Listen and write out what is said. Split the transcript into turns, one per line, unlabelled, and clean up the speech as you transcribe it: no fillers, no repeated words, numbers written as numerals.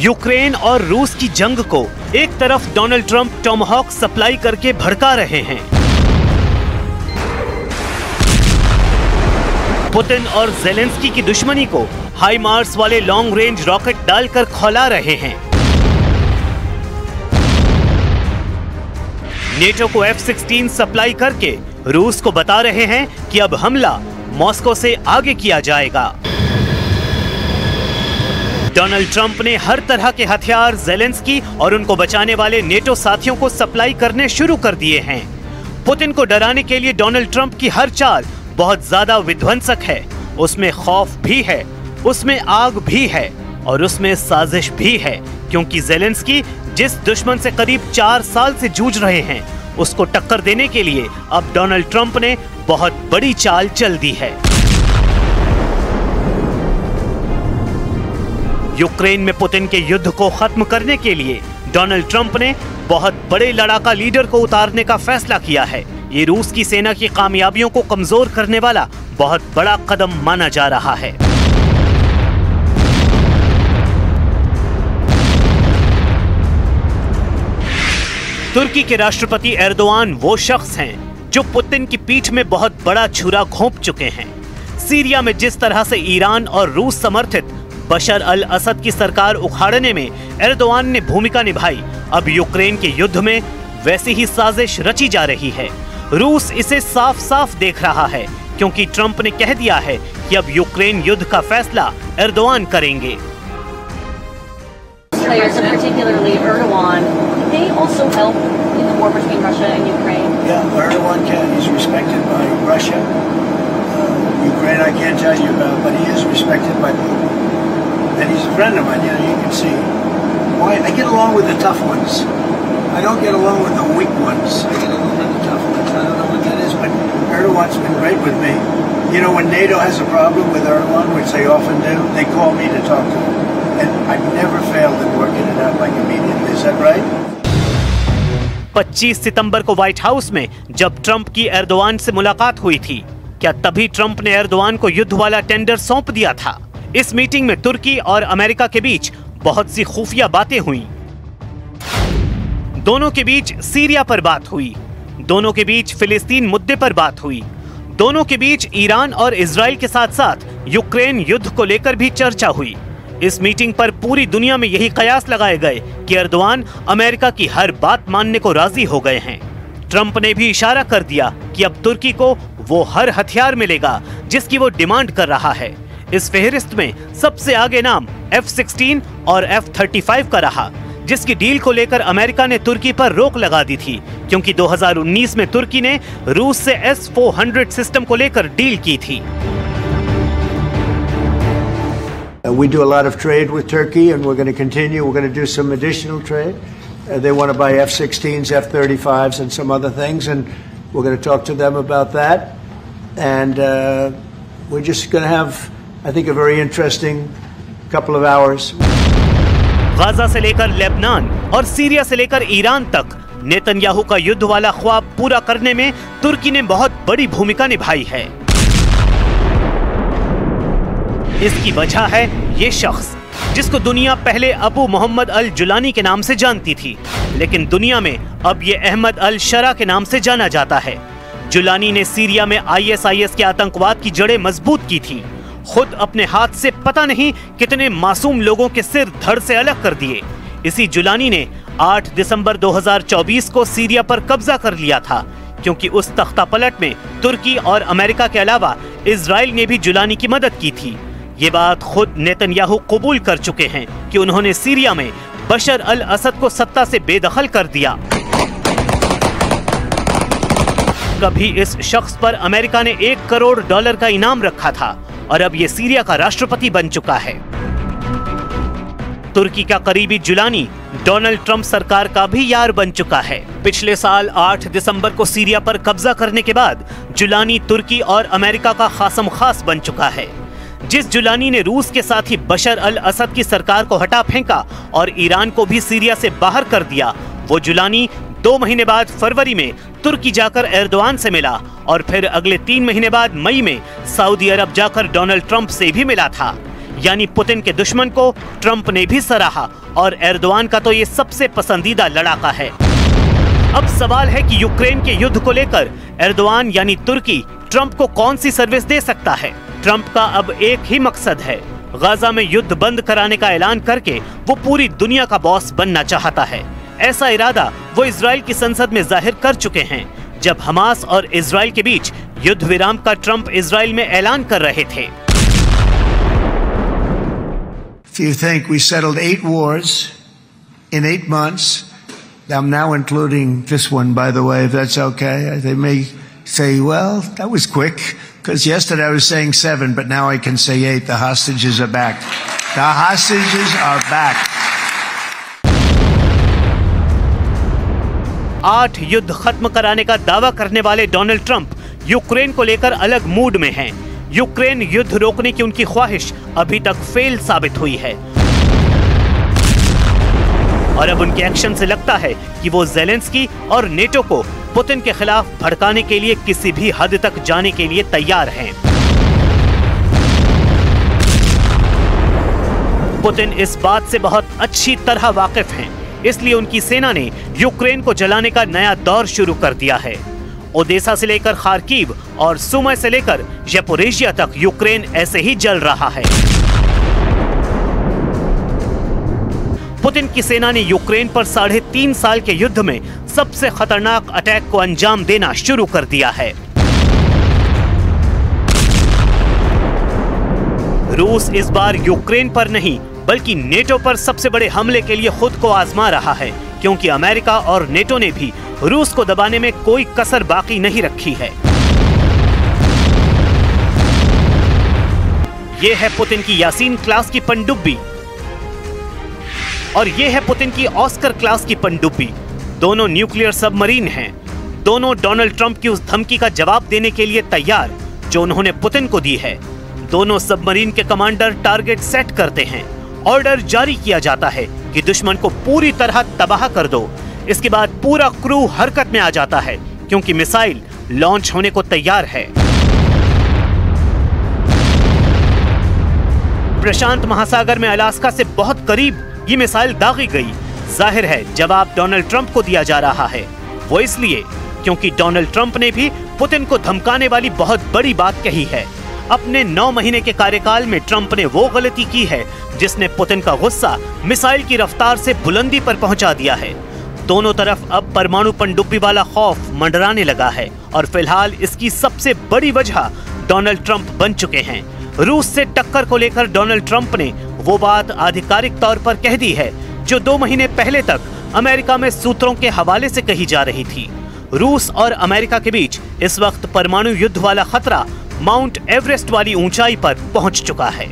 Ukraine और रूस की जंग को एक तरफ डोनाल्ड ट्रंप टॉमहॉक सप्लाई करके भड़का रहे हैं, पुतिन और ज़ेलेंस्की की दुश्मनी को हाइमार्स वाले लॉन्ग रेंज रॉकेट डालकर खौला रहे हैं। नेटो को F-16 सप्लाई करके रूस को बता रहे हैं कि अब हमला मॉस्को से आगे किया जाएगा। डोनाल्ड ट्रंप ने हर तरह के हथियार ज़ेलेंस्की और उनको बचाने वाले नेटो साथियों को सप्लाई करने शुरू कर दिए हैं। पुतिन को डराने के लिए डोनाल्ड ट्रंप की हर चाल बहुत ज्यादा विध्वंसक है। उसमें खौफ भी है, उसमें आग भी है और उसमें साजिश भी है, क्योंकि ज़ेलेंस्की जिस दुश्मन से करीब 4 साल से जूझ रहे हैं उसको टक्कर देने के लिए अब डोनाल्ड ट्रंप ने बहुत बड़ी चाल चल दी है। यूक्रेन में पुतिन के युद्ध को खत्म करने के लिए डोनाल्ड ट्रंप ने बहुत बड़े लड़ाका लीडर को उतारने का फैसला किया है। ये रूस की सेना की कामयाबियों को कमजोर करने वाला बहुत बड़ा कदम माना जा रहा है। तुर्की के राष्ट्रपति एर्दोआन वो शख्स हैं जो पुतिन की पीठ में बहुत बड़ा छुरा घोंप चुके हैं। सीरिया में जिस तरह से ईरान और रूस समर्थित बशर अल असद की सरकार उखाड़ने में एर्दोआन ने भूमिका निभाई, अब यूक्रेन के युद्ध में वैसी ही साजिश रची जा रही है। रूस इसे साफ साफ देख रहा है, क्योंकि ट्रंप ने कह दिया है कि अब यूक्रेन युद्ध का फैसला एर्दोआन करेंगे।
Players, and particularly Erdogan, they also help in the war between Russia and Ukraine.
Yeah, Erdogan he's respected by Russia. Ukraine I can't tell you about, but he is respected by Putin. And he's a friend of mine, you can see. Why I get along with the tough ones. I don't get along with the weak ones. I get along with the tough ones. I don't know what that is, but Erdogan's been great with me. You know, when NATO has a problem with Erdogan, which they often do, they call me to talk to him. And I've never failed in working it out like immediately. Is that right?
25 सितंबर को white house में जब Trump की Erdogan से मुलाकात हुई थी, क्या तभी ट्रंप ने एर्दोआन को युद्ध वाला टेंडर सौंप दिया था? इस मीटिंग में तुर्की और अमेरिका के बीच बहुत सी खुफिया बातें हुई। दोनों के बीच सीरिया पर बात हुई, दोनों के बीच फिलिस्तीन मुद्दे पर बात हुई, दोनों के बीच ईरान और इजराइल के साथ साथ यूक्रेन युद्ध को लेकर भी चर्चा हुई। इस मीटिंग पर पूरी दुनिया में यही कयास लगाए गए कि एर्दोआन अमेरिका की हर बात मानने को राजी हो गए हैं। ट्रंप ने भी इशारा कर दिया कि अब तुर्की को वो हर हथियार मिलेगा जिसकी वो डिमांड कर रहा है। इस फहरिस्त में सबसे आगे नाम F-16 और F-35 का रहा, जिसकी डील को लेकर अमेरिका ने तुर्की पर रोक लगा दी थी, क्योंकि 2019 में तुर्की ने रूस से S-400 सिस्टम को लेकर डील की थी।
We do a lot of trade with Turkey, and we're going to continue. We're going to do some additional trade. They want to buy F-16s, F-35s, and some other things, and we're going to talk to them about that. And we're just going to have, I think, a very interesting couple of hours.
Gaza से लेकर Lebanon और Syria से लेकर Iran तक Netanyahu का युद्ध वाला ख्वाब पूरा करने में तुर्की ने बहुत बड़ी भूमिका निभाई है। इसकी वजह है ये शख्स, जिसको दुनिया पहले अबू मोहम्मद अल जुलानी के नाम से जानती थी, लेकिन दुनिया में अब ये अहमद अल शरा के नाम से जाना जाता है। जुलानी ने सीरिया में ISIS के आतंकवाद की जड़ें मजबूत की थी। खुद अपने हाथ से पता नहीं कितने मासूम लोगों के सिर धड़ से अलग कर दिए। इसी जुलानी ने 8 दिसंबर 2024 को सीरिया पर कब्जा कर लिया था, क्योंकि उस तख्तापलट में तुर्की और अमेरिका के अलावा इजराइल ने भी जुलानी की मदद की थी। ये बात खुद नेतन्याहू कबूल कर चुके हैं कि उन्होंने सीरिया में बशर अल असद को सत्ता से बेदखल कर दिया। कभी इस शख्स पर अमेरिका ने $1 करोड़ का इनाम रखा था और अब ये सीरिया का राष्ट्रपति बन चुका है। तुर्की का करीबी जुलानी डोनाल्ड ट्रंप सरकार का भी यार बन चुका है। पिछले साल 8 दिसंबर को सीरिया पर कब्जा करने के बाद जुलानी तुर्की और अमेरिका का खासम खास बन चुका है। जिस जुलानी ने रूस के साथ ही बशर अल असद की सरकार को हटा फेंका और ईरान को भी सीरिया से बाहर कर दिया, वो जुलानी 2 महीने बाद फरवरी में तुर्की जाकर एर्दोआन से मिला और फिर अगले 3 महीने बाद मई में सऊदी अरब जाकर डोनाल्ड ट्रंप से भी मिला था। यानी पुतिन के दुश्मन को ट्रंप ने भी सराहा और एर्दोआन का तो ये सबसे पसंदीदा लड़ाका है। अब सवाल है कि यूक्रेन के युद्ध को लेकर एर्दोआन यानी तुर्की ट्रंप को कौन सी सर्विस दे सकता है। ट्रंप का अब एक ही मकसद है, गाजा में युद्ध बंद कराने का ऐलान करके वो पूरी दुनिया का बॉस बनना चाहता है। ऐसा इरादा वो इजराइल की संसद में जाहिर कर चुके हैं जब हमास और इजराइल के बीच युद्ध विराम का ट्रंप इजराइल में ऐलान कर रहे थे।
If you think we settled 8 wars in 8 months, I'm now including this one, by the way, if that's okay. They may say, well, that was quick, because yesterday I was saying 7, but now I can say 8. The hostages are back. The hostages are back.
8 युद्ध खत्म कराने का दावा करने वाले Donald Trump Ukraine को लेकर अलग मूड में हैं। यूक्रेन युद्ध रोकने की उनकी ख्वाहिश अभी तक फेल साबित हुई है और अब उनके एक्शन से लगता है कि वो ज़ेलेंस्की और नेटो को पुतिन के खिलाफ भड़काने के लिए किसी भी हद तक जाने के लिए तैयार हैं। पुतिन इस बात से बहुत अच्छी तरह वाकिफ हैं, इसलिए उनकी सेना ने यूक्रेन को जलाने का नया दौर शुरू कर दिया है। ओदेसा से लेकर खार्किव और सुमी से लेकर ज़पोरिजिया तक यूक्रेन ऐसे ही जल रहा है। पुतिन की सेना ने यूक्रेन पर 3.5 साल के युद्ध में सबसे खतरनाक अटैक को अंजाम देना शुरू कर दिया है। रूस इस बार यूक्रेन पर नहीं बल्कि नेटो पर सबसे बड़े हमले के लिए खुद को आजमा रहा है, क्योंकि अमेरिका और नेटो ने भी रूस को दबाने में कोई कसर बाकी नहीं रखी है। ये है पुतिन की यासीन क्लास की पनडुब्बी और ये है पुतिन की ऑस्कर क्लास की पनडुब्बी। दोनों न्यूक्लियर सबमरीन हैं। दोनों डोनाल्ड ट्रंप की उस धमकी का जवाब देने के लिए तैयार जो उन्होंने पुतिन को दी है। दोनों सबमरीन के कमांडर टारगेट सेट करते हैं। ऑर्डर जारी किया जाता है कि दुश्मन को पूरी तरह तबाह कर दो। इसके बाद पूरा क्रू हरकत में आ जाता है क्योंकि मिसाइल लॉन्च होने को तैयार है। प्रशांत महासागर में अलास्का से बहुत करीब ये मिसाइल दागी गई। जाहिर है जवाब डोनाल्ड ट्रंप को दिया जा रहा है। वो इसलिए क्योंकि डोनाल्ड ट्रंप ने भी पुतिन को धमकाने वाली बहुत बड़ी बात कही है। अपने 9 महीने के कार्यकाल में ट्रंप ने वो गलती की है जिसने पुतिन का गुस्सा मिसाइल की रफ्तार से बुलंदी पर पहुंचा दिया है। दोनों तरफ अब परमाणु पनडुब्बी वाला खौफ मंडराने लगा है और फिलहाल इसकी सबसे बड़ी वजह डोनाल्ड ट्रंप बन चुके हैं। रूस से टक्कर को लेकर डोनाल्ड ट्रंप ने वो बात आधिकारिक तौर पर कह दी है जो 2 महीने पहले तक अमेरिका में सूत्रों के हवाले से कही जा रही थी। रूस और अमेरिका के बीच इस वक्त परमाणु युद्ध वाला खतरा माउंट एवरेस्ट वाली ऊंचाई पर पहुंच चुका है।